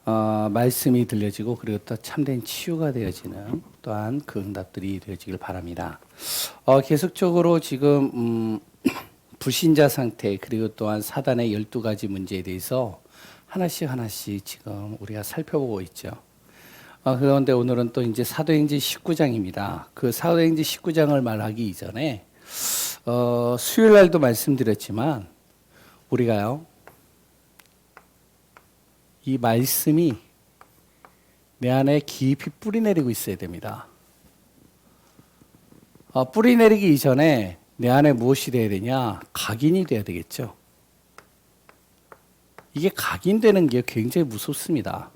말씀이 들려지고 그리고 또 참된 치유가 되어지는 또한 그 응답들이 되어지길 바랍니다. 계속적으로 지금 불신자 상태 그리고 또한 사단의 12가지 문제에 대해서 하나씩 지금 우리가 살펴보고 있죠. 그런데 오늘은 또 이제 사도행전 19장입니다. 그 사도행전 19장을 말하기 이전에 수요일 날도 말씀드렸지만 우리가요 이 말씀이 내 안에 깊이 뿌리 내리고 있어야 됩니다. 뿌리 내리기 이전에 내 안에 무엇이 돼야 되냐? 각인이 돼야 되겠죠. 이게 각인되는 게 굉장히 무섭습니다.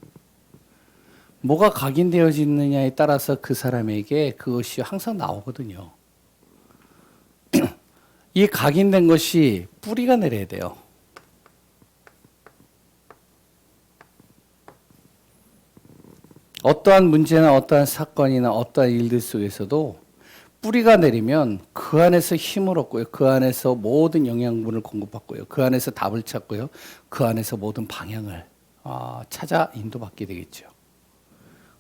뭐가 각인되어지느냐에 따라서 그 사람에게 그것이 항상 나오거든요. 이 각인된 것이 뿌리가 내려야 돼요. 어떠한 문제나 어떠한 사건이나 어떠한 일들 속에서도 뿌리가 내리면 그 안에서 힘을 얻고요. 그 안에서 모든 영양분을 공급받고요. 그 안에서 답을 찾고요. 그 안에서 모든 방향을 찾아 인도받게 되겠죠.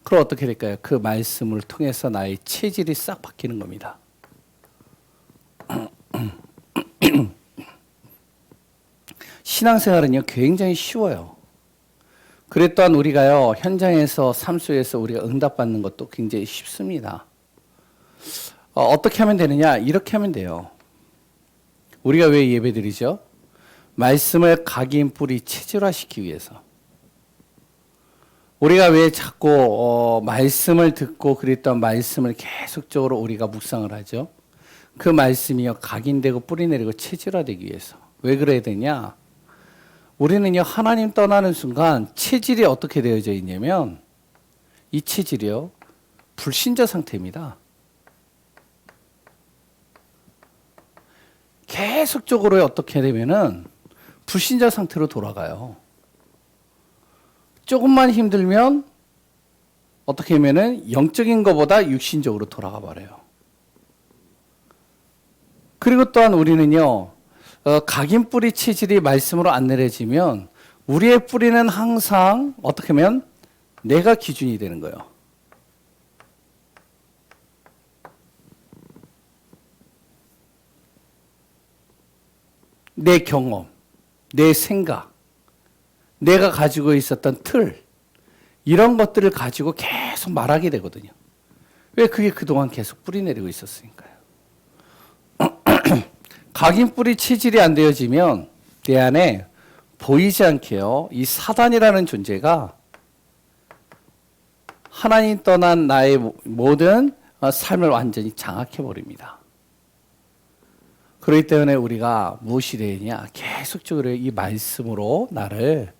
그럼 어떻게 될까요? 그 말씀을 통해서 나의 체질이 싹 바뀌는 겁니다. 신앙생활은요 굉장히 쉬워요. 그래 또한 우리가요 현장에서 삶 속에서 우리가 응답받는 것도 굉장히 쉽습니다. 어떻게 하면 되느냐? 이렇게 하면 돼요. 우리가 왜 예배드리죠? 말씀을 각인 뿌리 체질화시키기 위해서. 우리가 왜 자꾸 말씀을 듣고 그랬던 말씀을 계속적으로 우리가 묵상을 하죠? 그 말씀이요 각인되고 뿌리 내리고 체질화되기 위해서. 왜 그래야 되냐? 우리는요 하나님 떠나는 순간 체질이 어떻게 되어져 있냐면 이 체질이요 불신자 상태입니다. 계속적으로 어떻게 되면은 불신자 상태로 돌아가요. 조금만 힘들면 어떻게 하면은 영적인 것보다 육신적으로 돌아가 버려요. 그리고 또한 우리는요 각인 뿌리 체질이 말씀으로 안 내려지면 우리의 뿌리는 항상 어떻게 하면 내가 기준이 되는 거예요. 내 경험, 내 생각, 내가 가지고 있었던 틀 이런 것들을 가지고 계속 말하게 되거든요. 왜? 그게 그동안 계속 뿌리 내리고 있었으니까요. 각인 뿌리 체질이 안 되어지면 내 안에 보이지 않게요 이 사단이라는 존재가 하나님 떠난 나의 모든 삶을 완전히 장악해 버립니다. 그렇기 때문에 우리가 무엇이 되느냐? 계속적으로 이 말씀으로 나를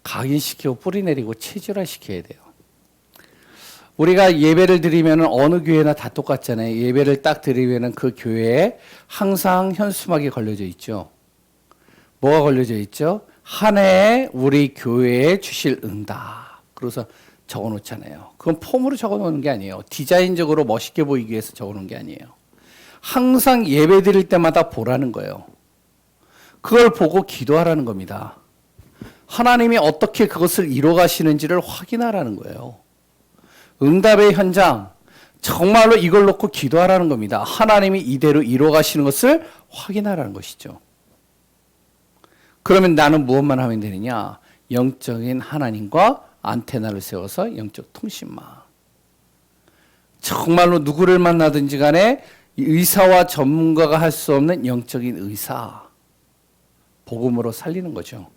각인시키고 뿌리 내리고 체질화시켜야 돼요. 우리가 예배를 드리면 어느 교회나 다 똑같잖아요. 예배를 딱 드리면 그 교회에 항상 현수막이 걸려져 있죠. 뭐가 걸려져 있죠? 한 해에 우리 교회에 주실 응답. 그래서 적어 놓잖아요. 그건 폼으로 적어 놓는 게 아니에요. 디자인적으로 멋있게 보이기 위해서 적어 놓은 게 아니에요. 항상 예배 드릴 때마다 보라는 거예요. 그걸 보고 기도하라는 겁니다. 하나님이 어떻게 그것을 이뤄 가시는지를 확인하라는 거예요. 응답의 현장, 정말로 이걸 놓고 기도하라는 겁니다. 하나님이 이대로 이뤄 가시는 것을 확인하라는 것이죠. 그러면 나는 무엇만 하면 되느냐? 영적인 하나님과 안테나를 세워서 영적 통신망. 정말로 누구를 만나든지 간에 의사와 전문가가 할 수 없는 영적인 의사. 복음으로 살리는 거죠.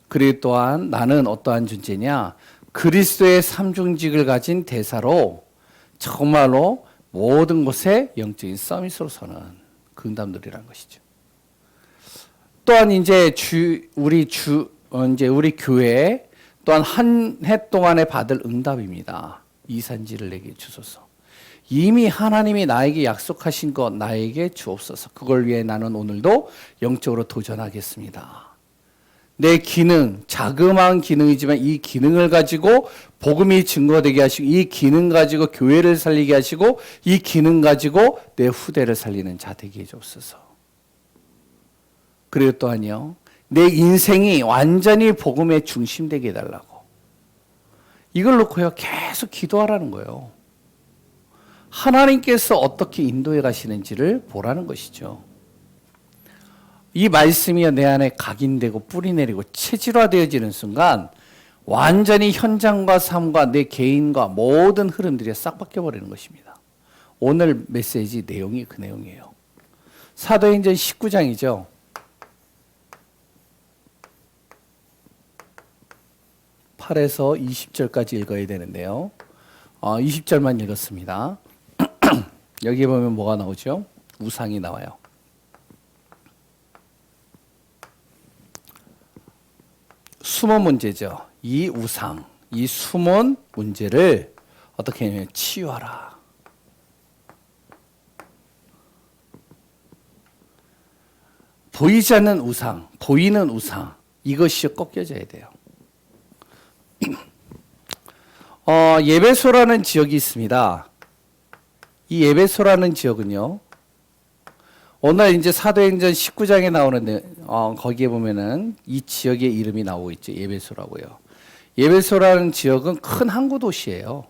그리고 또한 나는 어떠한 존재냐? 그리스도의 삼중직을 가진 대사로 정말로 모든 곳에 영적인 서밋으로 서는 그 응답들이라는 것이죠. 또한 이제 우리 교회 또한 한 해 동안에 받을 응답입니다. 이산지를 내게 주소서. 이미 하나님이 나에게 약속하신 것 나에게 주옵소서. 그걸 위해 나는 오늘도 영적으로 도전하겠습니다. 내 기능, 자그마한 기능이지만 이 기능을 가지고 복음이 증거되게 하시고 이 기능 가지고 교회를 살리게 하시고 이 기능 가지고 내 후대를 살리는 자 되게 해주옵소서. 그리고 또한요, 내 인생이 완전히 복음에 중심되게 해달라고. 이걸 놓고요 계속 기도하라는 거예요. 하나님께서 어떻게 인도해 가시는지를 보라는 것이죠. 이 말씀이 내 안에 각인되고 뿌리내리고 체질화되어지는 순간 완전히 현장과 삶과 내 개인과 모든 흐름들이 싹 바뀌어버리는 것입니다. 오늘 메시지 내용이 그 내용이에요. 사도행전 19장이죠. 8에서 20절까지 읽어야 되는데요. 20절만 읽었습니다. 여기 보면 뭐가 나오죠? 우상이 나와요. 숨은 문제죠. 이 우상, 이 숨은 문제를 어떻게 하냐면 치유하라. 보이지 않는 우상, 보이는 우상, 이것이 꺾여져야 돼요. 예배소라는 지역이 있습니다. 이 예배소라는 지역은요, 오늘 이제 사도행전 19장에 나오는데, 거기에 보면은 이 지역의 이름이 나오고 있죠. 예배소라고요. 예배소라는 지역은 큰 항구 도시예요.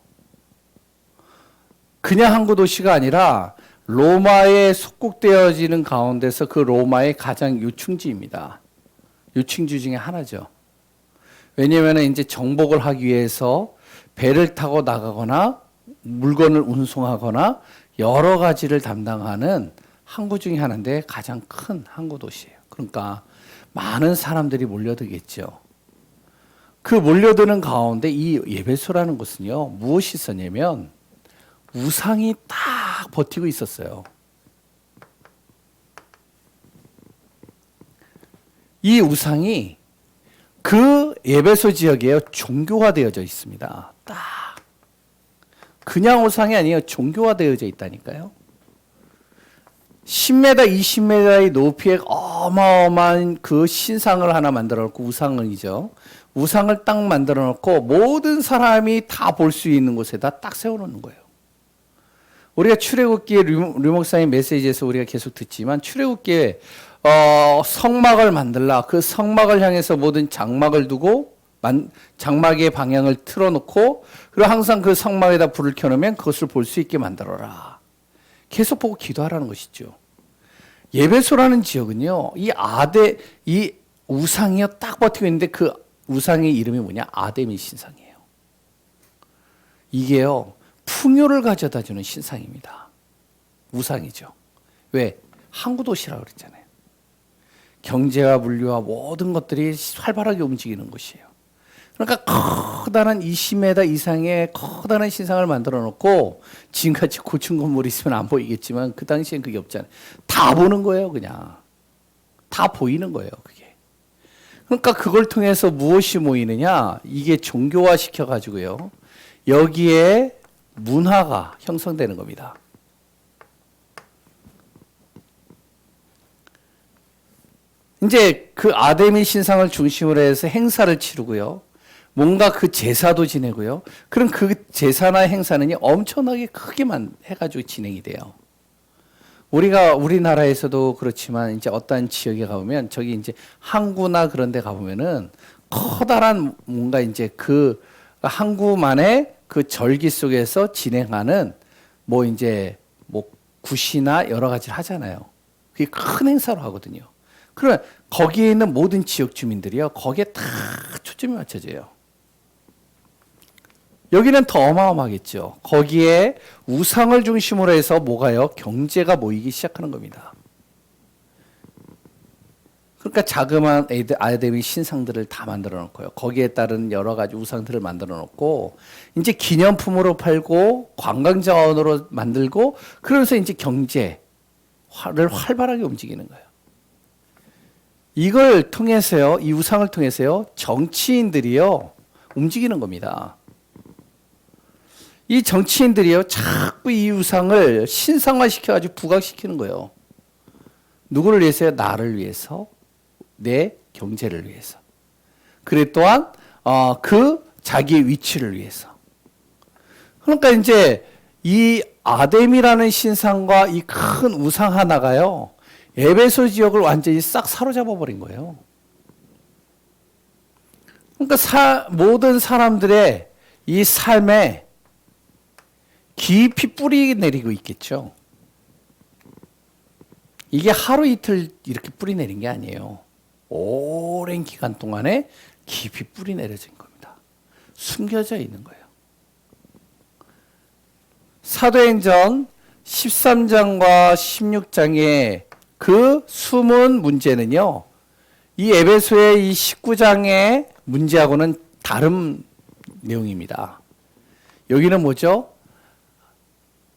그냥 항구 도시가 아니라 로마에 속국되어지는 가운데서 그 로마의 가장 요충지입니다. 요충지 중에 하나죠. 왜냐하면 이제 정복을 하기 위해서 배를 타고 나가거나 물건을 운송하거나 여러 가지를 담당하는 항구 중에 하나인데 가장 큰 항구 도시예요. 그러니까 많은 사람들이 몰려들겠죠. 그 몰려드는 가운데 이 예배소라는 곳은요, 무엇이 있었냐면 우상이 딱 버티고 있었어요. 이 우상이 그 예배소 지역에 종교화되어져 있습니다. 딱 그냥 우상이 아니에요. 종교화되어져 있다니까요. 10m, 20m의 높이의 어마어마한 그 신상을 하나 만들어 놓고, 우상이죠. 우상을 딱 만들어 놓고 모든 사람이 다 볼 수 있는 곳에다 딱 세워 놓는 거예요. 우리가 출애굽기의 류 목사의 메시지에서 우리가 계속 듣지만, 출애굽기에 성막을 만들라. 그 성막을 향해서 모든 장막을 두고 장막의 방향을 틀어놓고, 그리고 항상 그 성막에다 불을 켜놓으면 그것을 볼 수 있게 만들어라. 계속 보고 기도하라는 것이죠. 예배소라는 지역은요, 이 우상이요 딱 버티고 있는데 그 우상의 이름이 뭐냐? 아데미 신상이에요. 이게요 풍요를 가져다 주는 신상입니다. 우상이죠. 왜? 항구 도시라고 그랬잖아요. 경제와 물류와 모든 것들이 활발하게 움직이는 곳이에요. 그러니까 커다란 20m 이상의 커다란 신상을 만들어 놓고, 지금같이 고층 건물이 있으면 안 보이겠지만 그 당시엔 그게 없잖아요. 다 보는 거예요. 그냥 다 보이는 거예요. 그게. 그러니까 그걸 통해서 무엇이 모이느냐, 이게 종교화 시켜가지고요 여기에 문화가 형성되는 겁니다. 이제 그 아데미 신상을 중심으로 해서 행사를 치르고요, 뭔가 그 제사도 지내고요. 그럼 그 제사나 행사는 엄청나게 크게만 해가지고 진행이 돼요. 우리나라에서도 그렇지만 이제 어떤 지역에 가보면, 저기 이제 항구나 그런 데 가보면은 커다란 뭔가 이제 그 항구만의 그 절기 속에서 진행하는 뭐 이제 뭐 굿이나 여러 가지를 하잖아요. 그게 큰 행사로 하거든요. 그러면 거기에 있는 모든 지역 주민들이요, 거기에 다 초점이 맞춰져요. 여기는 더 어마어마하겠죠. 거기에 우상을 중심으로 해서 뭐가요? 경제가 모이기 시작하는 겁니다. 그러니까 자그마한 아데미 신상들을 다 만들어 놓고요, 거기에 따른 여러 가지 우상들을 만들어 놓고, 이제 기념품으로 팔고 관광 자원으로 만들고, 그러면서 이제 경제를 활발하게 움직이는 거예요. 이걸 통해서요, 이 우상을 통해서요, 정치인들이요 움직이는 겁니다. 이 정치인들이요 자꾸 이 우상을 신상화시켜가지고 부각시키는 거예요. 누구를 위해서요? 나를 위해서, 내 경제를 위해서. 그래 또한 그 자기의 위치를 위해서. 그러니까 이제 이 아데미라는 신상과 이 큰 우상 하나가요, 에베소 지역을 완전히 싹 사로잡아 버린 거예요. 그러니까 모든 사람들의 이 삶에 깊이 뿌리 내리고 있겠죠. 이게 하루 이틀 이렇게 뿌리 내린 게 아니에요. 오랜 기간 동안에 깊이 뿌리 내려진 겁니다. 숨겨져 있는 거예요. 사도행전 13장과 16장의 그 숨은 문제는요, 이 에베소의 이 19장의 문제하고는 다른 내용입니다. 여기는 뭐죠?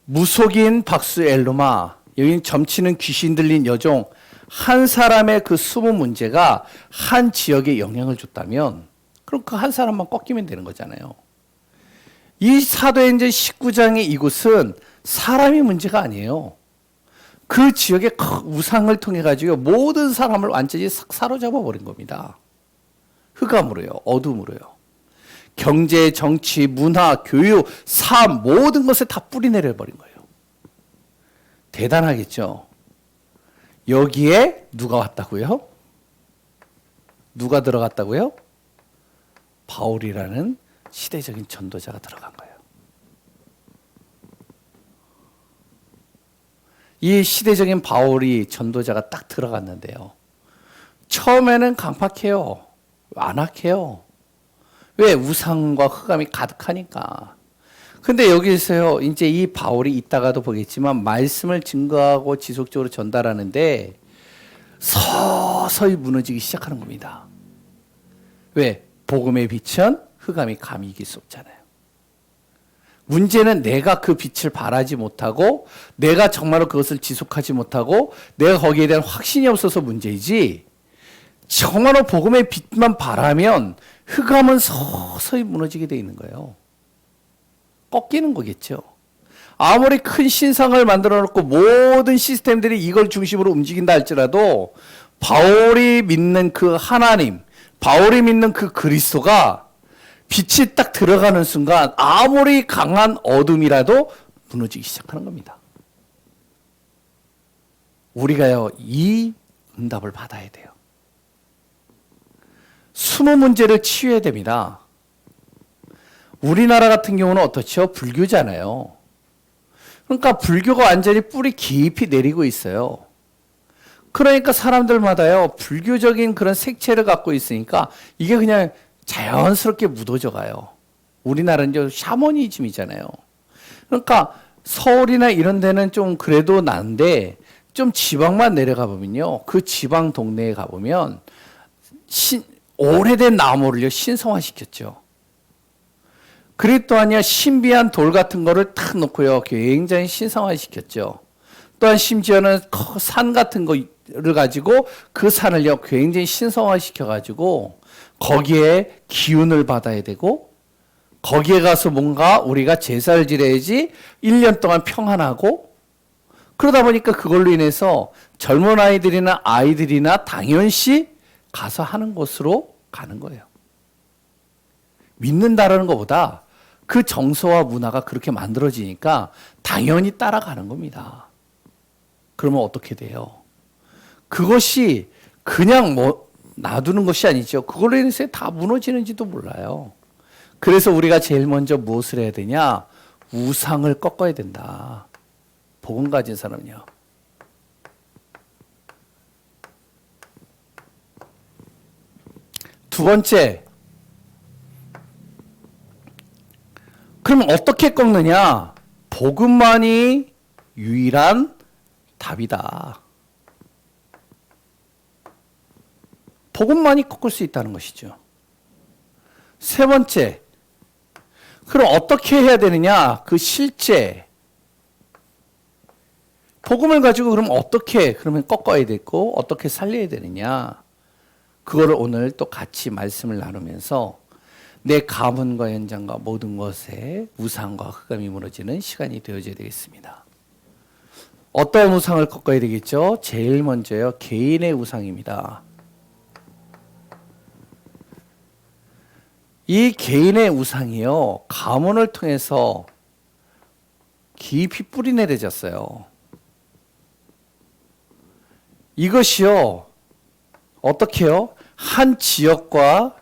무속인 박수 엘로마, 여기는 점치는 귀신 들린 여종, 한 사람의 그 숨은 문제가 한 지역에 영향을 줬다면 그럼 그 한 사람만 꺾이면 되는 거잖아요. 이 사도행전 19장의 이곳은 사람이 문제가 아니에요. 그 지역의 우상을 통해 가지고 모든 사람을 완전히 사로잡아 버린 겁니다. 흑암으로요, 어둠으로요. 경제, 정치, 문화, 교육, 삶 모든 것에 다 뿌리 내려 버린 거예요. 대단하겠죠. 여기에 누가 왔다고요? 누가 들어갔다고요? 바울이라는 시대적인 전도자가 들어간 거예요. 이 시대적인 바울이 전도자가 딱 들어갔는데요. 처음에는 강팍해요. 안악해요. 왜? 우상과 흑암이 가득하니까. 근데 여기서요, 이제 이 바울이 이따가도 보겠지만 말씀을 증거하고 지속적으로 전달하는데 서서히 무너지기 시작하는 겁니다. 왜? 복음의 빛은 흑암이 감히 이길 수 없잖아요. 문제는 내가 그 빛을 발하지 못하고 내가 정말로 그것을 지속하지 못하고 내가 거기에 대한 확신이 없어서 문제이지, 정말로 복음의 빛만 발하면 흑암은 서서히 무너지게 돼 있는 거예요. 꺾이는 거겠죠. 아무리 큰 신상을 만들어 놓고 모든 시스템들이 이걸 중심으로 움직인다 할지라도 바울이 믿는 그 하나님, 바울이 믿는 그 그리스도가 빛이 딱 들어가는 순간 아무리 강한 어둠이라도 무너지기 시작하는 겁니다. 우리가요, 이 응답을 받아야 돼요. 숨은 문제를 치유해야 됩니다. 우리나라 같은 경우는 어떻죠? 불교잖아요. 그러니까 불교가 완전히 뿌리 깊이 내리고 있어요. 그러니까 사람들마다요, 불교적인 그런 색채를 갖고 있으니까 이게 그냥 자연스럽게 묻어져 가요. 우리나라는 이제 샤머니즘이잖아요. 그러니까 서울이나 이런 데는 좀 그래도 나은데 좀 지방만 내려가 보면요, 그 지방 동네에 가보면 오래된 나무를요, 신성화시켰죠. 그리고 또한요, 신비한 돌 같은 거를 탁 놓고요, 굉장히 신성화시켰죠. 또한 심지어는 산 같은 거를 가지고 그 산을요, 굉장히 신성화시켜가지고 거기에 기운을 받아야 되고 거기에 가서 뭔가 우리가 제사를 지내야지 1년 동안 평안하고, 그러다 보니까 그걸로 인해서 젊은 아이들이나 당연시 가서 하는 곳으로 가는 거예요. 믿는다라는 것보다 그 정서와 문화가 그렇게 만들어지니까 당연히 따라가는 겁니다. 그러면 어떻게 돼요? 그것이 그냥 뭐 놔두는 것이 아니죠. 그걸로 인해서 다 무너지는지도 몰라요. 그래서 우리가 제일 먼저 무엇을 해야 되냐? 우상을 꺾어야 된다. 복음 가진 사람은요. 두 번째, 그럼 어떻게 꺾느냐? 복음만이 유일한 답이다. 복음만이 꺾을 수 있다는 것이죠. 세 번째, 그럼 어떻게 해야 되느냐? 그 실제 복음을 가지고 그럼 어떻게 그러면 꺾어야 되고 어떻게 살려야 되느냐? 그거를 오늘 또 같이 말씀을 나누면서 내 가문과 현장과 모든 것에 우상과 흑암이 무너지는 시간이 되어져야 되겠습니다. 어떤 우상을 꺾어야 되겠죠? 제일 먼저요, 개인의 우상입니다. 이 개인의 우상이요, 가문을 통해서 깊이 뿌리 내려졌어요. 이것이요, 어떻게 해요? 한 지역과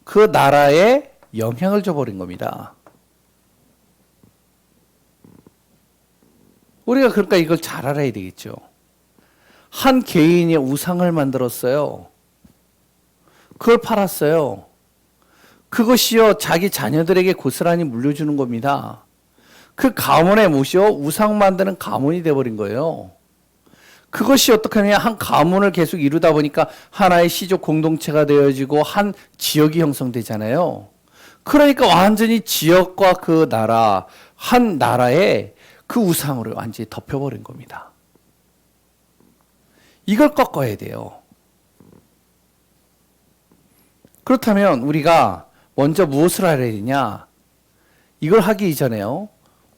그 나라의 영향을 줘버린 겁니다. 우리가 그러니까 이걸 잘 알아야 되겠죠. 한 개인이 우상을 만들었어요. 그걸 팔았어요. 그것이요, 자기 자녀들에게 고스란히 물려주는 겁니다. 그 가문의 무엇이요? 우상 만드는 가문이 되어버린 거예요. 그것이 어떻게 하냐, 한 가문을 계속 이루다 보니까 하나의 시족 공동체가 되어지고 한 지역이 형성되잖아요. 그러니까 완전히 지역과 그 나라, 한 나라에 그 우상으로 완전히 덮여버린 겁니다. 이걸 꺾어야 돼요. 그렇다면 우리가 먼저 무엇을 알아야 되냐? 이걸 하기 이전에요,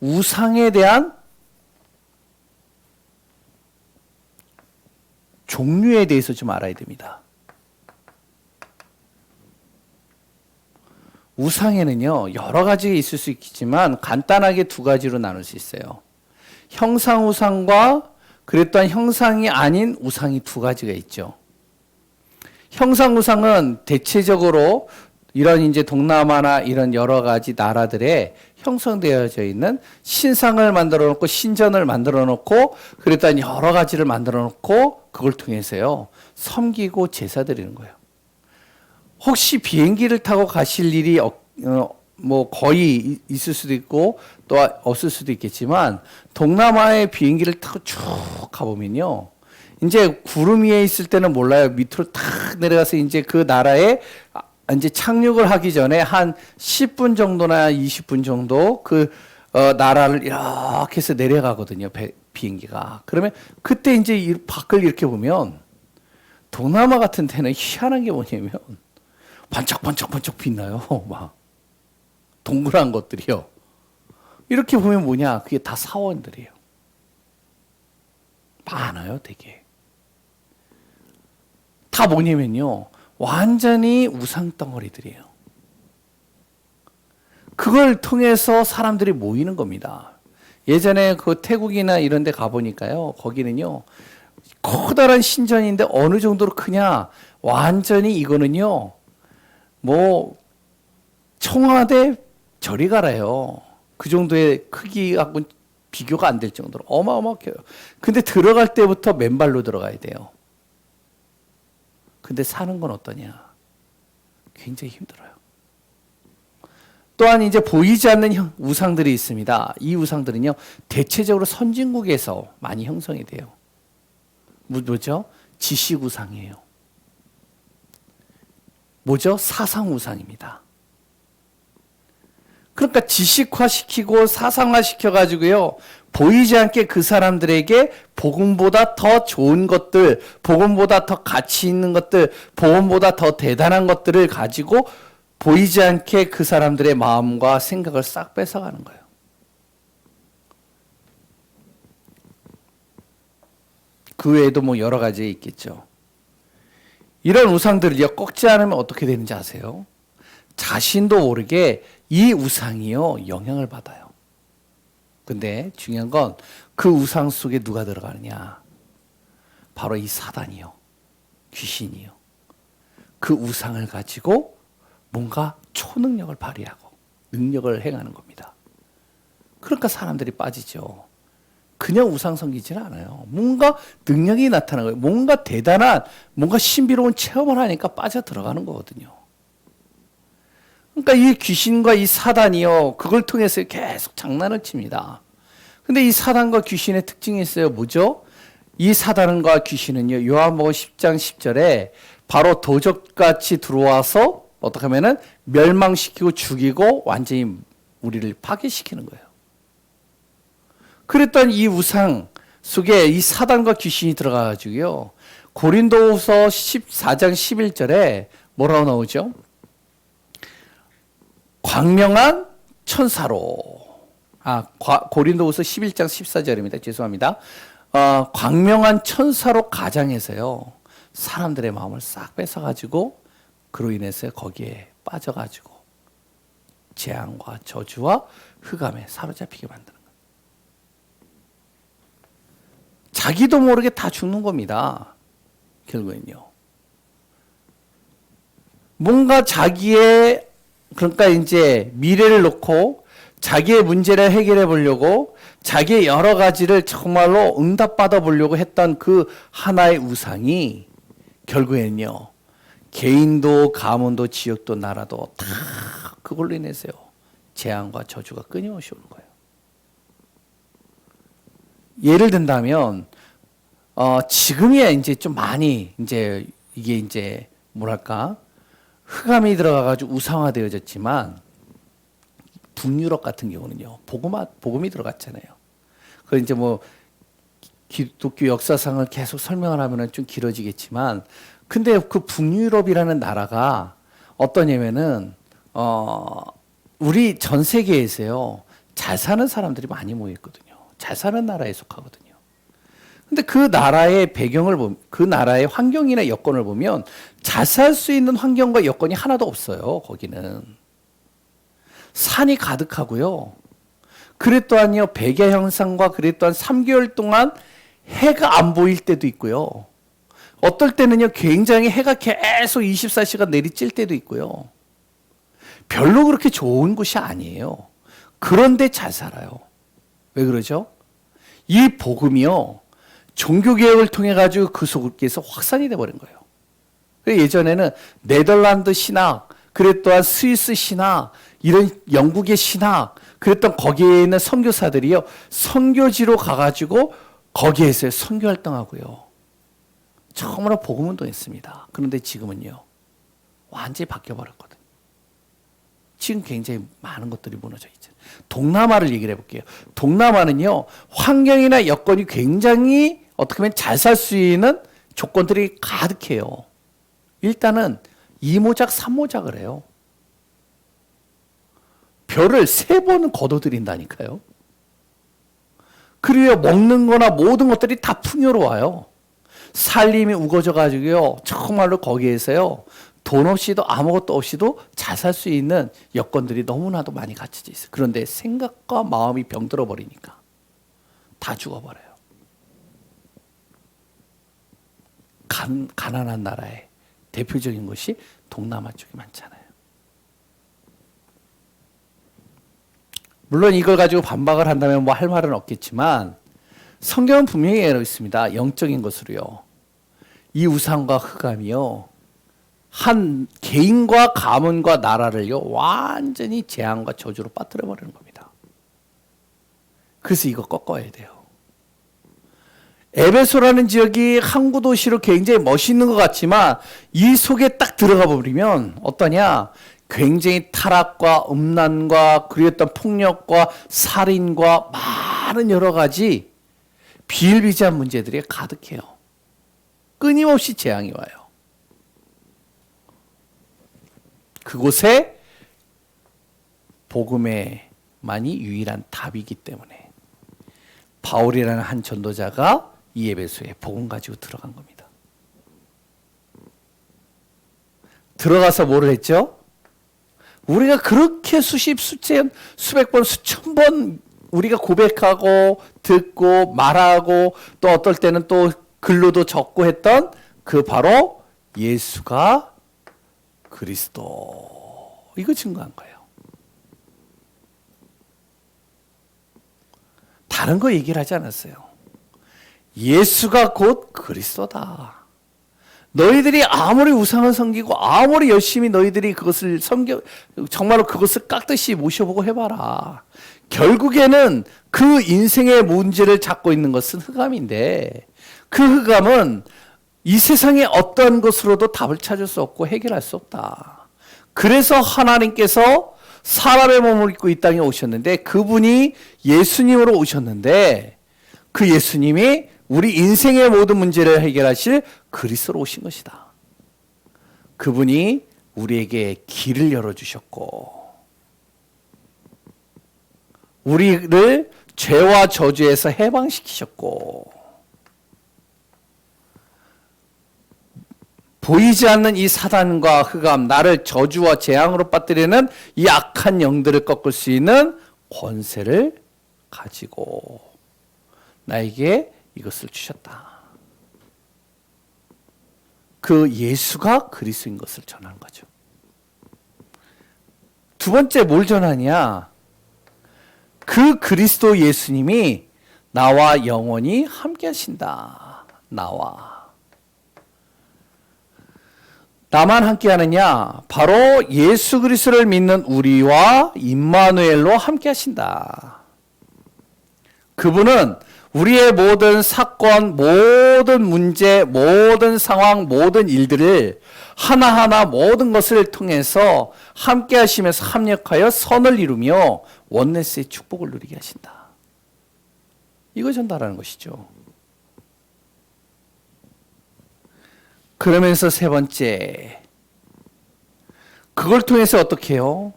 우상에 대한 종류에 대해서 좀 알아야 됩니다. 우상에는요, 여러 가지가 있을 수 있겠지만 간단하게 두 가지로 나눌 수 있어요. 형상 우상과 그랬던 형상이 아닌 우상이 두 가지가 있죠. 형상 우상은 대체적으로 이런 이제 동남아나 이런 여러 가지 나라들에 형성되어져 있는 신상을 만들어 놓고 신전을 만들어 놓고 그랬던 여러 가지를 만들어 놓고 그걸 통해서요, 섬기고 제사 드리는 거예요. 혹시 비행기를 타고 가실 일이 뭐 거의 있을 수도 있고 또 없을 수도 있겠지만, 동남아의 비행기를 타고 쭉 가보면요, 이제 구름 위에 있을 때는 몰라요. 밑으로 탁 내려가서 이제 그 나라에 이제 착륙을 하기 전에 한 10분 정도나 20분 정도 그 나라를 이렇게 해서 내려가거든요, 비행기가. 그러면 그때 이제 밖을 이렇게 보면 동남아 같은 데는 희한한 게 뭐냐면 반짝반짝반짝 빛나요. 막 동그란 것들이요. 이렇게 보면 뭐냐, 그게 다 사원들이에요. 많아요, 되게. 다 뭐냐면요, 완전히 우상 덩어리들이에요. 그걸 통해서 사람들이 모이는 겁니다. 예전에 그 태국이나 이런 데 가보니까요, 거기는요, 커다란 신전인데 어느 정도로 크냐, 완전히 이거는요, 뭐 청와대 저리 가라요. 그 정도의 크기하고 비교가 안 될 정도로 어마어마해요. 근데 들어갈 때부터 맨발로 들어가야 돼요. 근데 사는 건 어떠냐? 굉장히 힘들어요. 또한 이제 보이지 않는 우상들이 있습니다. 이 우상들은요, 대체적으로 선진국에서 많이 형성이 돼요. 뭐죠? 지식 우상이에요. 뭐죠? 사상 우상입니다. 그러니까 지식화시키고 사상화시켜가지고요, 보이지 않게 그 사람들에게 복음보다 더 좋은 것들, 복음보다 더 가치 있는 것들, 복음보다 더 대단한 것들을 가지고 보이지 않게 그 사람들의 마음과 생각을 싹 뺏어가는 거예요. 그 외에도 뭐 여러 가지 있겠죠. 이런 우상들을요, 꺾지 않으면 어떻게 되는지 아세요? 자신도 모르게 이 우상이요, 영향을 받아요. 근데 중요한 건 그 우상 속에 누가 들어가느냐? 바로 이 사단이요, 귀신이요. 그 우상을 가지고 뭔가 초능력을 발휘하고 능력을 행하는 겁니다. 그러니까 사람들이 빠지죠. 그냥 우상 섬기지는 않아요. 뭔가 능력이 나타나는 거예요. 뭔가 대단한, 뭔가 신비로운 체험을 하니까 빠져 들어가는 거거든요. 그러니까 이 귀신과 이 사단이요, 그걸 통해서 계속 장난을 칩니다. 근데 이 사단과 귀신의 특징이 있어요. 뭐죠? 이 사단과 귀신은요, 요한복음 10장 10절에 바로 도적같이 들어와서 어떻게 하면은 멸망시키고 죽이고 완전히 우리를 파괴시키는 거예요. 그랬던 이 우상 속에 이 사단과 귀신이 들어가가지고요, 고린도후서 14장 11절에 뭐라고 나오죠? 광명한 천사로. 고린도후서 11장 14절입니다. 죄송합니다. 광명한 천사로 가장해서요, 사람들의 마음을 싹 뺏어가지고 그로 인해서 거기에 빠져가지고 재앙과 저주와 흑암에 사로잡히게 만드는 거예요. 자기도 모르게 다 죽는 겁니다. 결국엔요. 뭔가 자기의 그러니까 이제 미래를 놓고 자기의 문제를 해결해 보려고 자기의 여러 가지를 정말로 응답받아 보려고 했던 그 하나의 우상이 결국에는요, 개인도 가문도 지역도 나라도 다 그걸로 인해서요, 재앙과 저주가 끊임없이 오는 거예요. 예를 든다면 지금이야 이제 좀 많이 이제 이게 이제 뭐랄까 흑암이 들어가가지고 우상화되어졌지만 북유럽 같은 경우는요 복음이 들어갔잖아요. 그 이제 뭐 기독교 역사상을 계속 설명을 하면은 좀 길어지겠지만, 근데 그 북유럽이라는 나라가 어떠냐면은 우리 전 세계에서요 잘 사는 사람들이 많이 모여 있거든요. 잘 사는 나라에 속하거든요. 근데 그 나라의 배경을 보면, 그 나라의 환경이나 여건을 보면 잘 살 수 있는 환경과 여건이 하나도 없어요. 거기는 산이 가득하고요. 그래 또한요 백야 현상과 그래 또한 3개월 동안 해가 안 보일 때도 있고요. 어떨 때는요 굉장히 해가 계속 24시간 내리쬐 때도 있고요. 별로 그렇게 좋은 곳이 아니에요. 그런데 잘 살아요. 왜 그러죠? 이 복음이요 종교개혁을 통해 가지고 그 속에서 확산이 돼버린 거예요. 예전에는 네덜란드 신학, 그래 또한 스위스 신학, 이런 영국의 신학, 그랬던 거기에 있는 선교사들이요 선교지로 가가지고 거기에서 선교 활동하고요 처음으로 복음 운동했습니다. 그런데 지금은요 완전히 바뀌어 버렸거든요. 지금 굉장히 많은 것들이 무너져 있죠. 동남아를 얘기를 해볼게요. 동남아는요 환경이나 여건이 굉장히 어떻게 보면 잘 살 수 있는 조건들이 가득해요. 일단은 2모작 3모작을 해요. 별을 3번은 거둬들인다니까요. 그리고 먹는 거나 모든 것들이 다 풍요로워요. 살림이 우거져 가지고요 정말로 거기에서요 돈 없이도 아무것도 없이도 잘 살 수 있는 여건들이 너무나도 많이 갖춰져 있어요. 그런데 생각과 마음이 병들어 버리니까 다 죽어버려요. 가난한 나라의 대표적인 것이 동남아 쪽이 많잖아요. 물론 이걸 가지고 반박을 한다면 뭐 할 말은 없겠지만 성경은 분명히 얘기하고 있습니다. 영적인 것으로요. 이 우상과 흑암이요. 한 개인과 가문과 나라를요. 완전히 재앙과 저주로 빠뜨려 버리는 겁니다. 그래서 이거 꺾어야 돼요. 에베소라는 지역이 항구 도시로 굉장히 멋있는 것 같지만 이 속에 딱 들어가 버리면 어떠냐? 굉장히 타락과 음란과 그랬던 폭력과 살인과 많은 여러 가지 비일비재한 문제들이 가득해요. 끊임없이 재앙이 와요. 그곳에 복음에만이 유일한 답이기 때문에 바울이라는 한 전도자가 이 에베소에 복음 가지고 들어간 겁니다. 들어가서 뭐를 했죠? 우리가 그렇게 수백 번, 수천 번 우리가 고백하고 듣고 말하고 또 어떨 때는 또 글로도 적고 했던 그 바로 예수가 그리스도, 이거 증거한 거예요. 다른 거 얘기를 하지 않았어요. 예수가 곧 그리스도다. 너희들이 아무리 우상을 섬기고 아무리 열심히 너희들이 그것을 정말로 그것을 깍듯이 모셔보고 해봐라. 결국에는 그 인생의 문제를 잡고 있는 것은 흑암인데 그 흑암은 이 세상의 어떤 것으로도 답을 찾을 수 없고 해결할 수 없다. 그래서 하나님께서 사람의 몸을 입고 이 땅에 오셨는데 그분이 예수님으로 오셨는데 그 예수님이 우리 인생의 모든 문제를 해결하실 그리스도로 오신 것이다. 그분이 우리에게 길을 열어주셨고 우리를 죄와 저주에서 해방시키셨고 보이지 않는 이 사단과 흑암, 나를 저주와 재앙으로 빠뜨리는 이 악한 영들을 꺾을 수 있는 권세를 가지고 나에게 이것을 주셨다. 그 예수가 그리스도인 것을 전하는 거죠. 두 번째 뭘 전하냐? 그 그리스도 예수님이 나와 영원히 함께 하신다. 나만 함께 하느냐? 바로 예수 그리스도를 믿는 우리와 임마누엘로 함께 하신다. 그분은 우리의 모든 사건, 모든 문제, 모든 상황, 모든 일들을 하나하나 모든 것을 통해서 함께 하시면서 합력하여 선을 이루며 원네스의 축복을 누리게 하신다. 이거 전달하는 것이죠. 그러면서 세 번째, 그걸 통해서 어떻게 해요?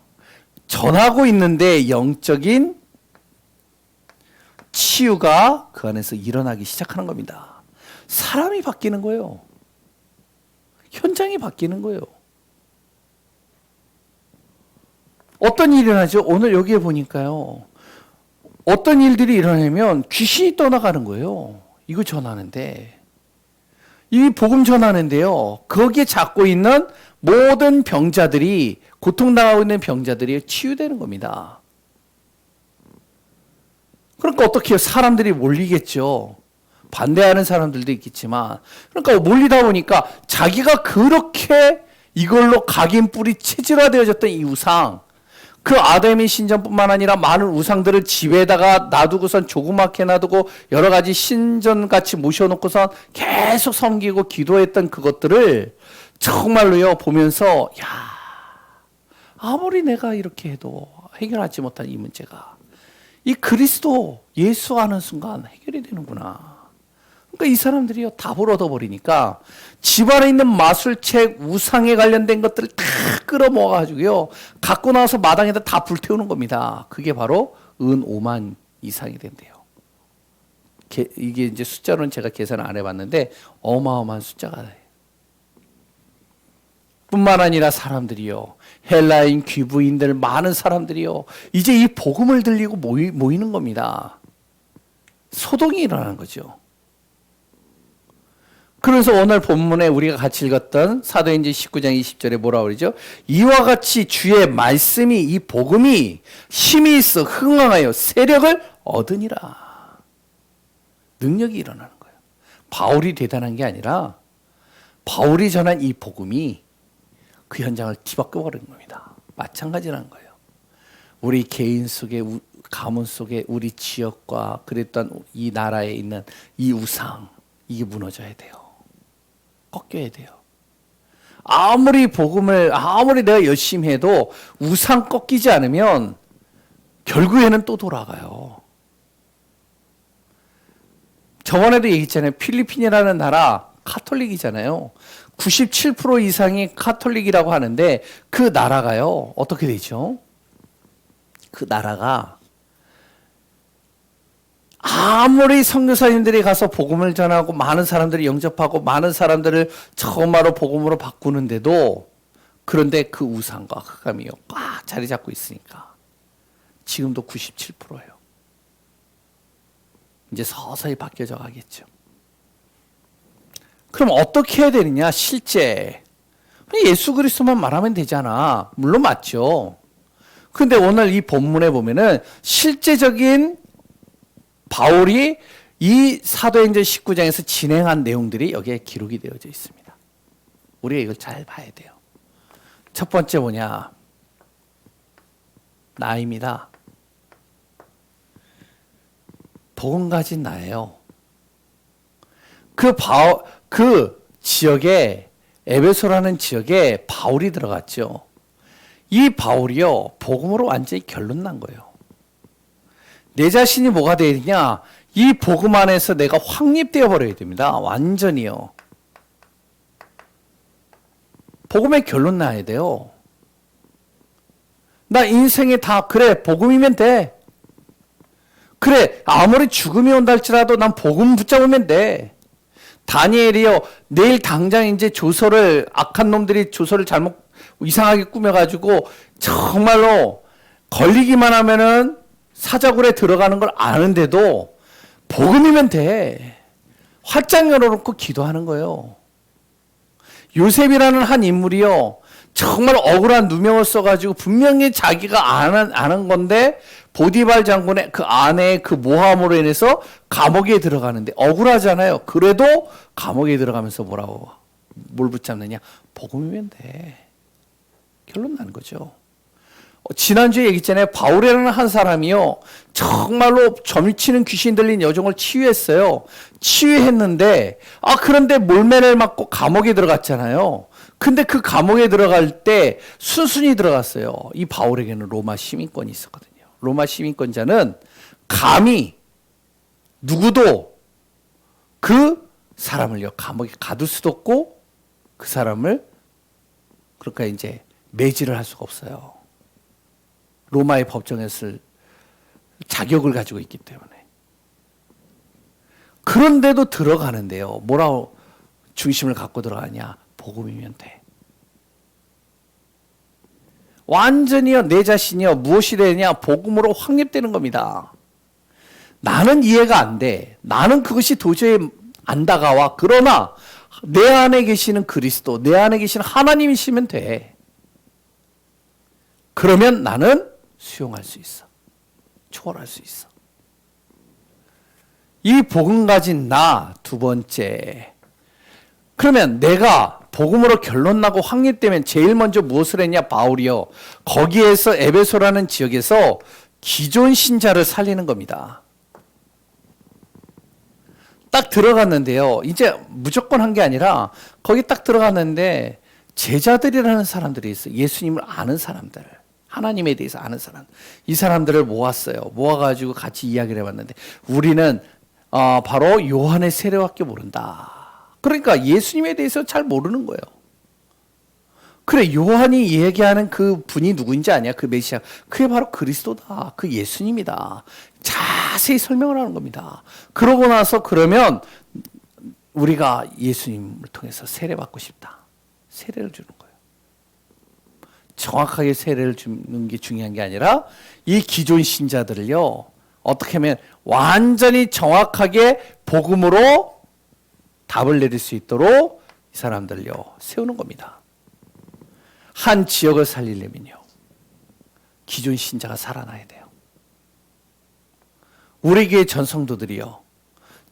전하고 있는데 영적인 치유가 그 안에서 일어나기 시작하는 겁니다. 사람이 바뀌는 거예요. 현장이 바뀌는 거예요. 어떤 일이 일어나죠? 오늘 여기에 보니까요. 어떤 일들이 일어나면 귀신이 떠나가는 거예요. 이거 전하는데. 이 복음 전하는데요. 거기에 잡고 있는 모든 병자들이, 고통당하고 있는 병자들이 치유되는 겁니다. 그러니까 어떻게 해요? 사람들이 몰리겠죠. 반대하는 사람들도 있겠지만. 그러니까 몰리다 보니까 자기가 그렇게 이걸로 각인 뿌리 체질화되어졌던 이 우상, 그 아담의 신전뿐만 아니라 많은 우상들을 집에다가 놔두고선 조그맣게 놔두고 여러 가지 신전같이 모셔놓고선 계속 섬기고 기도했던 그것들을 정말로요 보면서, 야, 아무리 내가 이렇게 해도 해결하지 못한 이 문제가 이 그리스도 예수 하는 순간 해결이 되는구나. 그러니까 이 사람들이요 답을 얻어버리니까 집안에 있는 마술책, 우상에 관련된 것들을 다 끌어모아가지고요 갖고 나와서 마당에다 다 불태우는 겁니다. 그게 바로 은 5만 이상이 된대요. 이게 이제 숫자로는 제가 계산을 안 해봤는데 어마어마한 숫자가 돼요. 뿐만 아니라 사람들이요, 헬라인 귀부인들 많은 사람들이요 이제 이 복음을 들리고 모이는 겁니다. 소동이 일어나는 거죠. 그래서 오늘 본문에 우리가 같이 읽었던 사도행전 19장 20절에 뭐라고 그러죠? 이와 같이 주의 말씀이, 이 복음이 힘이 있어 흥왕하여 세력을 얻으니라. 능력이 일어나는 거예요. 바울이 대단한 게 아니라 바울이 전한 이 복음이 그 현장을 뒤바꿔버리는 겁니다. 마찬가지라는 거예요. 우리 개인 속에, 가문 속에 우리 지역과 그랬던 이 나라에 있는 이 우상, 이게 무너져야 돼요. 꺾여야 돼요. 아무리 내가 열심히 해도 우상 꺾이지 않으면 결국에는 또 돌아가요. 저번에도 얘기했잖아요. 필리핀이라는 나라 카톨릭이잖아요. 97% 이상이 카톨릭이라고 하는데 그 나라가요 어떻게 되죠? 그 나라가 아무리 선교사님들이 가서 복음을 전하고 많은 사람들이 영접하고 많은 사람들을 정말로 복음으로 바꾸는데도, 그런데 그 우상과 흑암이요 꽉 자리 잡고 있으니까 지금도 97%예요. 이제 서서히 바뀌어져 가겠죠. 그럼 어떻게 해야 되느냐? 실제 예수 그리스도만 말하면 되잖아. 물론 맞죠. 그런데 오늘 이 본문에 보면은 실제적인 바울이 이 사도행전 19장에서 진행한 내용들이 여기에 기록이 되어져 있습니다. 우리가 이걸 잘 봐야 돼요. 첫 번째 뭐냐? 나입니다. 복음 가진 나예요. 그 지역에, 에베소라는 지역에 바울이 들어갔죠. 이 바울이요 복음으로 완전히 결론 난 거예요. 내 자신이 뭐가 되어야 되냐? 이 복음 안에서 내가 확립되어 버려야 됩니다. 완전히요. 복음의 결론 나야 돼요. 나 인생에 다 그래 복음이면 돼. 그래 아무리 죽음이 온다 할지라도 난 복음 붙잡으면 돼. 다니엘이요 내일 당장 이제 악한 놈들이 조서를 잘못 이상하게 꾸며가지고 정말로 걸리기만 하면은 사자굴에 들어가는 걸 아는데도 복음이면 돼. 활짝 열어놓고 기도하는 거예요. 요셉이라는 한 인물이요 정말 억울한 누명을 써가지고 분명히 자기가 안 한 건데 보디발 장군의 그 아내의 그 모함으로 인해서 감옥에 들어가는데 억울하잖아요. 그래도 감옥에 들어가면서 뭘 붙잡느냐? 복음이면 돼. 결론 나는 거죠. 지난주에 얘기했잖아요. 바울이라는 한 사람이요. 정말로 점치는 귀신 들린 여종을 치유했어요. 치유했는데, 그런데 몰매를 맞고 감옥에 들어갔잖아요. 근데 그 감옥에 들어갈 때 순순히 들어갔어요. 이 바울에게는 로마 시민권이 있었거든요. 로마 시민권자는 감히 누구도 그 사람을요, 감옥에 가둘 수도 없고 그 사람을 그러니까 이제 매질을 할 수가 없어요. 로마의 법정에서 자격을 가지고 있기 때문에. 그런데도 들어가는데요. 뭐라고 중심을 갖고 들어가냐? 복음이면 돼. 완전히요, 내 자신이요, 무엇이 되느냐? 복음으로 확립되는 겁니다. 나는 이해가 안 돼. 나는 그것이 도저히 안 다가와. 그러나 내 안에 계시는 그리스도, 내 안에 계시는 하나님이시면 돼. 그러면 나는 수용할 수 있어. 초월할 수 있어. 이 복음 가진 나, 두 번째. 그러면 내가 복음으로 결론 나고 확립되면 제일 먼저 무엇을 했냐? 바울이요. 거기에서 에베소라는 지역에서 기존 신자를 살리는 겁니다. 딱 들어갔는데요. 이제 무조건 한 게 아니라 거기 딱 들어갔는데 제자들이라는 사람들이 있어요. 예수님을 아는 사람들. 하나님에 대해서 아는 사람. 이 사람들을 모았어요. 모아가지고 같이 이야기를 해봤는데 우리는 바로 요한의 세례밖에 모른다. 그러니까 예수님에 대해서 잘 모르는 거예요. 그래, 요한이 얘기하는 그 분이 누구인지 아냐? 그 메시아. 그게 바로 그리스도다. 그 예수님이다. 자세히 설명을 하는 겁니다. 그러고 나서 그러면 우리가 예수님을 통해서 세례받고 싶다. 세례를 주는 거예요. 정확하게 세례를 주는 게 중요한 게 아니라 이 기존 신자들을요. 어떻게 하면 완전히 정확하게 복음으로 답을 내릴 수 있도록 이 사람들요 세우는 겁니다. 한 지역을 살리려면요 기존 신자가 살아나야 돼요. 우리 교회 전성도들이요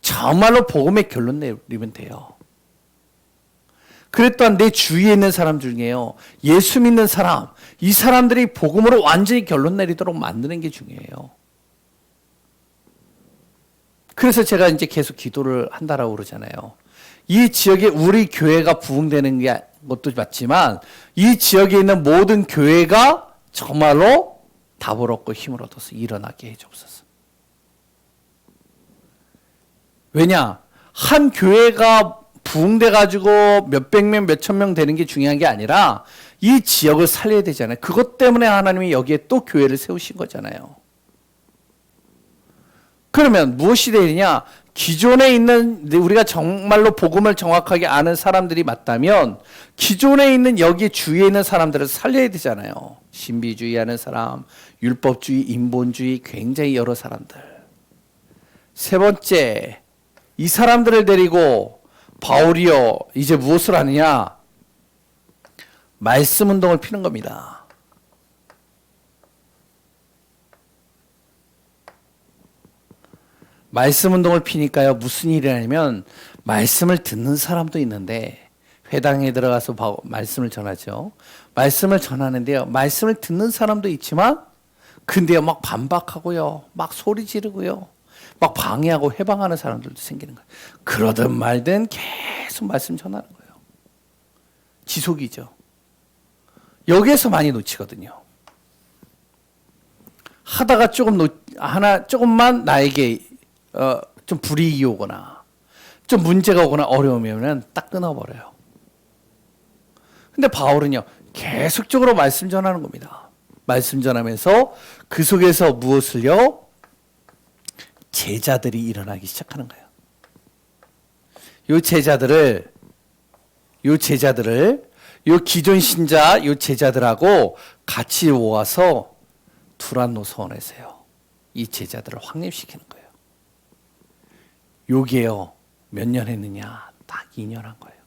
정말로 복음의 결론 내리면 돼요. 그랬 또한 내 주위에 있는 사람 중에요 예수 믿는 사람, 이 사람들이 복음으로 완전히 결론 내리도록 만드는 게 중요해요. 그래서 제가 이제 계속 기도를 한다라고 그러잖아요. 이 지역에 우리 교회가 부흥되는 것도 맞지만 이 지역에 있는 모든 교회가 정말로 답을 얻고 힘을 얻어서 일어나게 해주옵소서. 왜냐? 한 교회가 부흥돼 가지고 몇백 명, 몇천 명 되는 게 중요한 게 아니라 이 지역을 살려야 되잖아요. 그것 때문에 하나님이 여기에 또 교회를 세우신 거잖아요. 그러면 무엇이 되느냐? 기존에 있는 우리가 정말로 복음을 정확하게 아는 사람들이 맞다면 기존에 있는 여기 주위에 있는 사람들을 살려야 되잖아요. 신비주의 하는 사람, 율법주의, 인본주의, 굉장히 여러 사람들. 세 번째, 이 사람들을 데리고 바울이요 이제 무엇을 하느냐? 말씀 운동을 피는 겁니다. 말씀 운동을 피니까요 무슨 일이 하냐면 말씀을 듣는 사람도 있는데 회당에 들어가서 말씀을 전하죠. 말씀을 전하는데요 말씀을 듣는 사람도 있지만 근데요 막 반박하고요 막 소리 지르고요 막 방해하고 해방하는 사람들도 생기는 거예요. 그러든 말든 계속 말씀 전하는 거예요. 지속이죠. 여기에서 많이 놓치거든요. 하다가 조금만 나에게 좀 불이익이 오거나 좀 문제가 오거나 어려움이 오면 딱 끊어버려요. 근데 바울은요 계속적으로 말씀 전하는 겁니다. 말씀 전하면서 그 속에서 무엇을요? 제자들이 일어나기 시작하는 거예요. 요 제자들을 요 기존 신자 요 제자들하고 같이 모아서 두란노 서원에서요 이 제자들을 확립시키는 거예요. 요게요 몇 년 했느냐? 딱 2년 한 거예요.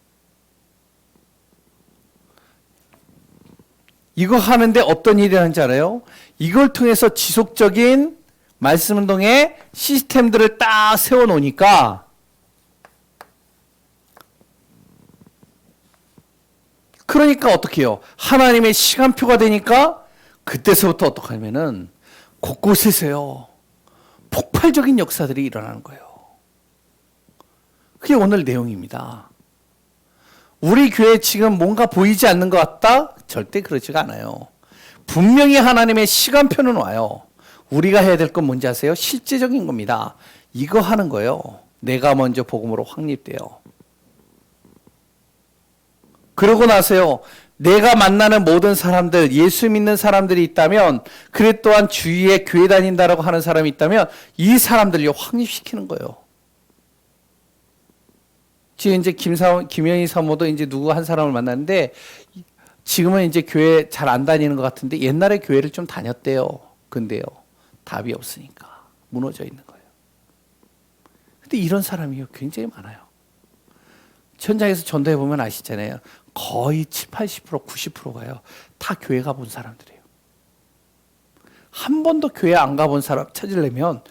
이거 하는데 어떤 일이 하는지 알아요? 이걸 통해서 지속적인 말씀 운동의 시스템들을 딱 세워놓으니까 그러니까 어떻게 해요? 하나님의 시간표가 되니까 그때서부터 어떻게 하면은 곳곳에서요 폭발적인 역사들이 일어나는 거예요. 그게 오늘 내용입니다. 우리 교회 지금 뭔가 보이지 않는 것 같다? 절대 그렇지가 않아요. 분명히 하나님의 시간표는 와요. 우리가 해야 될 건 뭔지 아세요? 실제적인 겁니다. 이거 하는 거예요. 내가 먼저 복음으로 확립돼요. 그러고 나서요. 내가 만나는 모든 사람들, 예수 믿는 사람들이 있다면, 그래 또한 주위에 교회 다닌다라고 하는 사람이 있다면 이 사람들을 확립시키는 거예요. 지금 이제 김영희 사모도 이제 누구 한 사람을 만났는데 지금은 이제 교회 잘 안 다니는 것 같은데 옛날에 교회를 좀 다녔대요. 근데요, 답이 없으니까 무너져 있는 거예요. 근데 이런 사람이 굉장히 많아요. 현장에서 전도해 보면 아시잖아요. 거의 7, 80%, 90%가요. 다 교회 가본 사람들이에요. 한 번도 교회 안 가본 사람 찾으려면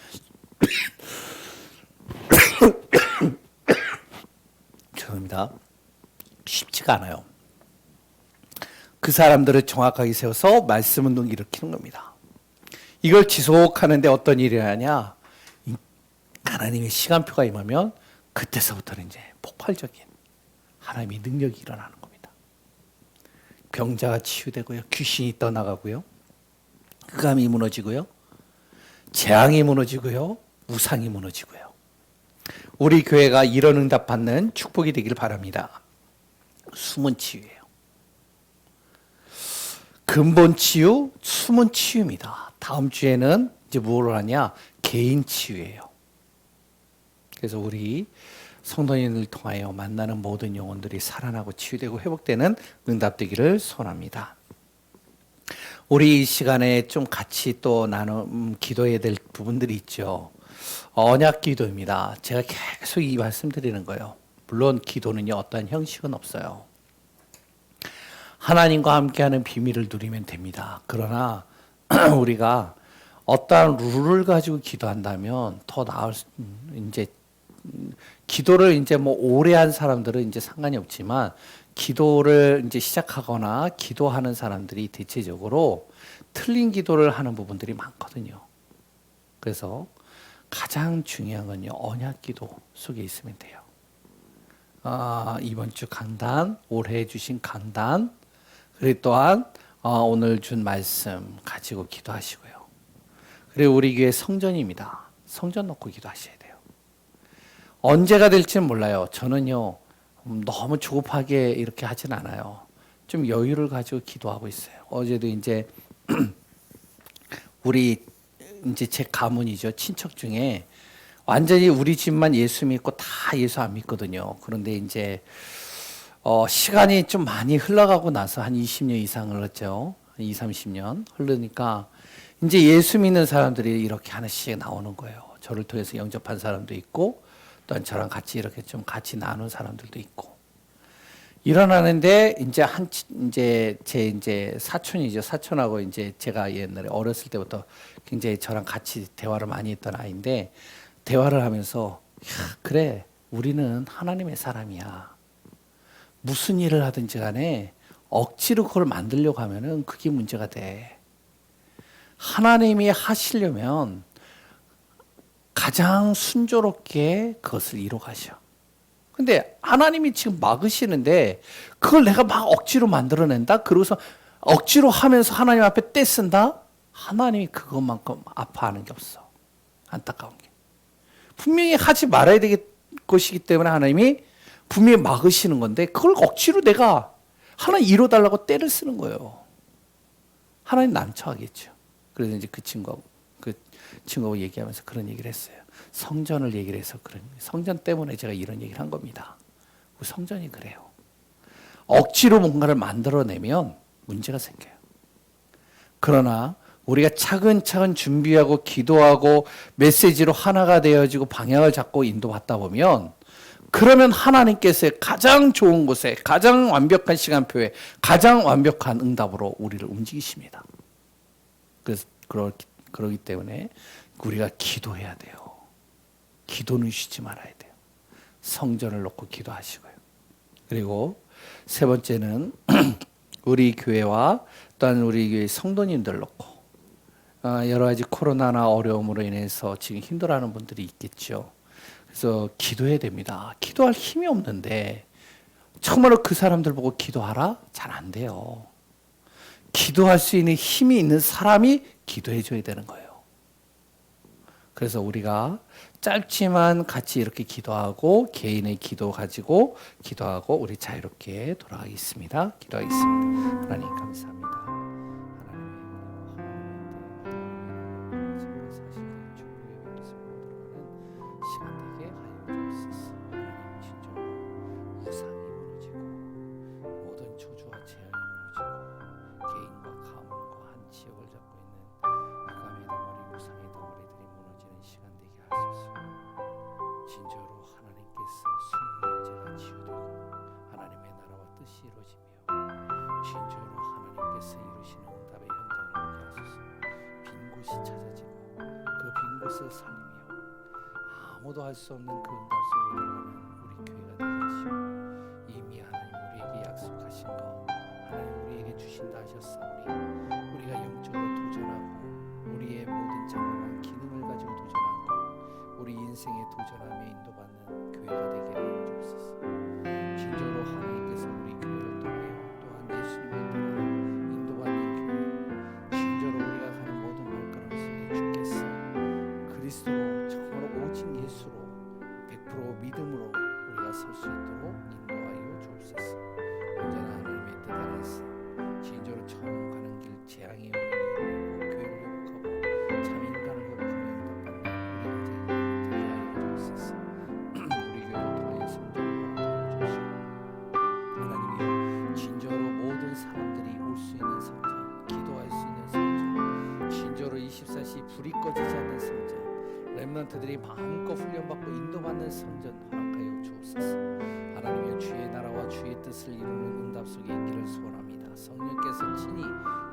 죄송합니다. 쉽지가 않아요. 그 사람들을 정확하게 세워서 말씀 운동을 일으키는 겁니다. 이걸 지속하는데 어떤 일이 하냐? 하나님의 시간표가 임하면 그때서부터는 이제 폭발적인 하나님의 능력이 일어나는 겁니다. 병자가 치유되고요. 귀신이 떠나가고요. 흑암이 무너지고요. 재앙이 무너지고요. 우상이 무너지고요. 우리 교회가 이런 응답 받는 축복이 되길 바랍니다. 숨은 치유예요. 근본 치유, 숨은 치유입니다. 다음 주에는 이제 뭐를 하냐? 개인 치유예요. 그래서 우리 성도님을 통하여 만나는 모든 영혼들이 살아나고 치유되고 회복되는 응답되기를 소원합니다. 우리 이 시간에 좀 같이 또 기도해야 될 부분들이 있죠. 언약 기도입니다. 제가 계속 이 말씀드리는 거예요. 물론 기도는요, 어떠한 형식은 없어요. 하나님과 함께하는 비밀을 누리면 됩니다. 그러나 우리가 어떠한 룰을 가지고 기도한다면 더 나을 이제 기도를 이제 뭐 오래 한 사람들은 이제 상관이 없지만 기도를 이제 시작하거나 기도하는 사람들이 대체적으로 틀린 기도를 하는 부분들이 많거든요. 그래서 가장 중요한 건요, 언약 기도 속에 있으면 돼요. 이번 주 강단, 올해 주신 강단, 그리고 또한 오늘 준 말씀 가지고 기도하시고요. 그리고 우리 교회 성전입니다. 성전 놓고 기도하셔야 돼요. 언제가 될지는 몰라요. 저는요, 너무 조급하게 이렇게 하진 않아요. 좀 여유를 가지고 기도하고 있어요. 어제도 이제 우리 이제 제 가문이죠. 친척 중에 완전히 우리 집만 예수 믿고 다 예수 안 믿거든요. 그런데 이제 시간이 좀 많이 흘러가고 나서 한 20년 이상 흘렀죠. 20, 30년 흐르니까 이제 예수 믿는 사람들이 이렇게 하나씩 나오는 거예요. 저를 통해서 영접한 사람도 있고 또한 저랑 같이 이렇게 좀 같이 나눈 사람들도 있고 일어나는데 이제 제 사촌이죠. 사촌하고 이제 제가 옛날에 어렸을 때부터 굉장히 저랑 같이 대화를 많이 했던 아이인데 대화를 하면서 그래, 우리는 하나님의 사람이야. 무슨 일을 하든지 간에 억지로 그걸 만들려고 하면은 그게 문제가 돼. 하나님이 하시려면 가장 순조롭게 그것을 이뤄 가셔. 근데 하나님이 지금 막으시는데 그걸 내가 막 억지로 만들어낸다? 그러고서 억지로 하면서 하나님 앞에 떼쓴다? 하나님이 그것만큼 아파하는 게 없어. 안타까운 게. 분명히 하지 말아야 될 것이기 때문에 하나님이 분명히 막으시는 건데 그걸 억지로 내가 하나님 이뤄달라고 떼를 쓰는 거예요. 하나님 난처하겠죠. 그래서 이제 그 친구하고 얘기하면서 그런 얘기를 했어요. 성전을 얘기를 해서 성전 때문에 제가 이런 얘기를 한 겁니다. 성전이 그래요. 억지로 뭔가를 만들어내면 문제가 생겨요. 그러나 우리가 차근차근 준비하고 기도하고 메시지로 하나가 되어지고 방향을 잡고 인도받다 보면 그러면 하나님께서 가장 좋은 곳에, 가장 완벽한 시간표에, 가장 완벽한 응답으로 우리를 움직이십니다. 그래서 그러기 때문에 우리가 기도해야 돼요. 기도는 쉬지 말아야 돼요. 성전을 놓고 기도하시고요. 그리고 세 번째는 우리 교회와 또한 우리 교회 성도님들 놓고 여러 가지 코로나나 어려움으로 인해서 지금 힘들어하는 분들이 있겠죠. 그래서 기도해야 됩니다. 기도할 힘이 없는데 정말로 그 사람들 보고 기도하라? 잘 안 돼요. 기도할 수 있는 힘이 있는 사람이 기도해 줘야 되는 거예요. 그래서 우리가 짧지만 같이 이렇게 기도하고 개인의 기도 가지고 기도하고 우리 자유롭게 돌아가겠습니다. 기도하겠습니다. 하나님 감사합니다. 시간 되게 하여 주옵소서. 하나님 진정으로 우상이 무너지고 모든 저주와 재앙이 무너지고 개인과 가문과 한 지역을 잡고 있는 아감의 덩어리 우상의 덩어리들이 무너지는 시간 되게 하십시오. 진정으로 하나님께서 숨은 문제가 치유되고 하나님의 나라와 뜻이 이루어지며 진정으로 하나님께서 이루시는 응답의 현장을 보게 하소서. 빈 곳이 찾아지고 그 빈 곳을 살리며 아무도 할 수 없는 그 응답 속으로 들어가는 우리 교회가 되게 하시고 이미 하나님 우리에게 약속하신 것 하나님 우리에게 주신다 하셨사오니 우리가 영적으로 도전하고 우리의 모든 자그마한 기능을 가지고 도전하고 우리 인생에 도전하며 인도받는 교회가 되게 하여 주옵소서. 진정으로 하나님께서 우리 교회를 통하여 또한 예수님을 따라 인도받는 교회 진정으로 우리가 가는 모든 발걸음 속에 주께서 그리스도로 정말로 오직 예수로 100% 믿음으로 우리가 설 수 있도록 인도하여 주옵소서. 언제나 하나님의 뜻 안에서 진정으로 처음 가는 길 재앙이 오는 이유를 교회를 회복하고 참 인간을 회복하며 응답받는 우리가 되게 하여 주옵소서. 우리 교회를 통하여 성전을 허락하여 주시고 하나님이여 진정으로 모든 사람들이 올 수 있는 성전, 기도할 수 있는 성전, 진정으로 24시 불이 꺼지지 않는 성전, 렘넌트들이 마음껏 훈련받고 인도받는 성전 허락하여 주옵소서. 하나님의 주의 나라와 주의 뜻을 이루는 응답 속에 있기를 소원합니다. 성령께서 친히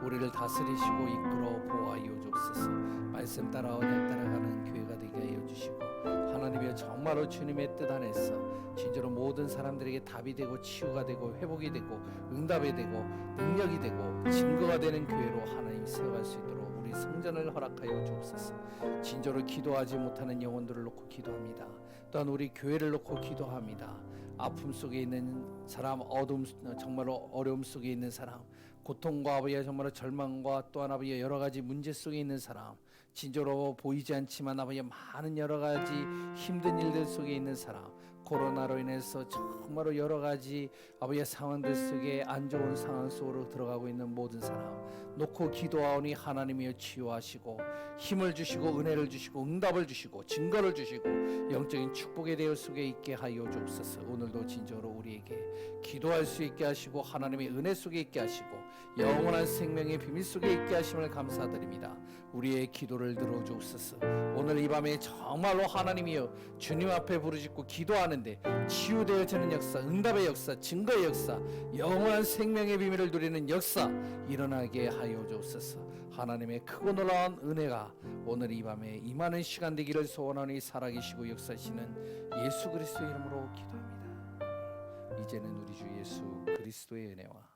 우리를 다스리시고 이끌어 보호하여 주옵소서. 말씀 따라 언약 따라가는 교회가 되게 하여 주시고 하나님의 정말로 주님의 뜻 안에서 진짜로 모든 사람들에게 답이 되고 치유가 되고 회복이 되고 응답이 되고 능력이 되고 증거가 되는 교회로 하나님 세워갈 수 있도록 우리 성전을 허락하여 주옵소서. 진정으로 기도하지 못하는 영혼들을 놓고 기도합니다. 또한 우리 교회를 놓고 기도합니다. 아픔 속에 있는 사람, 어둠 정말로 어려움 속에 있는 사람, 고통과 아버지의 정말로 절망과 또한 아버지의 여러 가지 문제 속에 있는 사람, 진정으로 보이지 않지만 아버지의 많은 여러 가지 힘든 일들 속에 있는 사람, 코로나로 인해서 정말로 여러 가지 아버지의 상황들 속에 안 좋은 상황 속으로 들어가고 있는 모든 사람 놓고 기도하오니 하나님이여 치유하시고 힘을 주시고 은혜를 주시고 응답을 주시고 증거를 주시고 영적인 축복의 대열 속에 있게 하여 주옵소서. 오늘도 진정으로 우리에게 기도할 수 있게 하시고 하나님의 은혜 속에 있게 하시고 영원한 생명의 비밀 속에 있게 하심을 감사드립니다. 우리의 기도를 들어주옵소서. 오늘 이 밤에 정말로 하나님이여 주님 앞에 부르짖고 기도하는데 치유되어지는 역사, 응답의 역사, 증거의 역사, 영원한 생명의 비밀을 누리는 역사 일어나게 하여 주옵소서. 하나님의 크고 놀라운 은혜가 오늘 이 밤에 임하는 시간 되기를 소원하니 살아계시고 역사하시는 예수 그리스도의 이름으로 기도합니다. 이제는 우리 주 예수 그리스도의 은혜와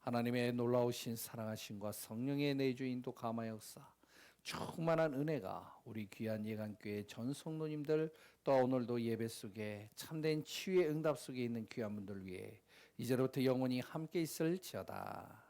하나님의 놀라우신 사랑하심과 성령의 내주 인도 감화 역사 충만한 은혜가 우리 귀한 예강교회 전 성도님들 또 오늘도 예배 속에 참된 치유의 응답 속에 있는 귀한 분들 위해 이제로부터 영원히 함께 있을지어다.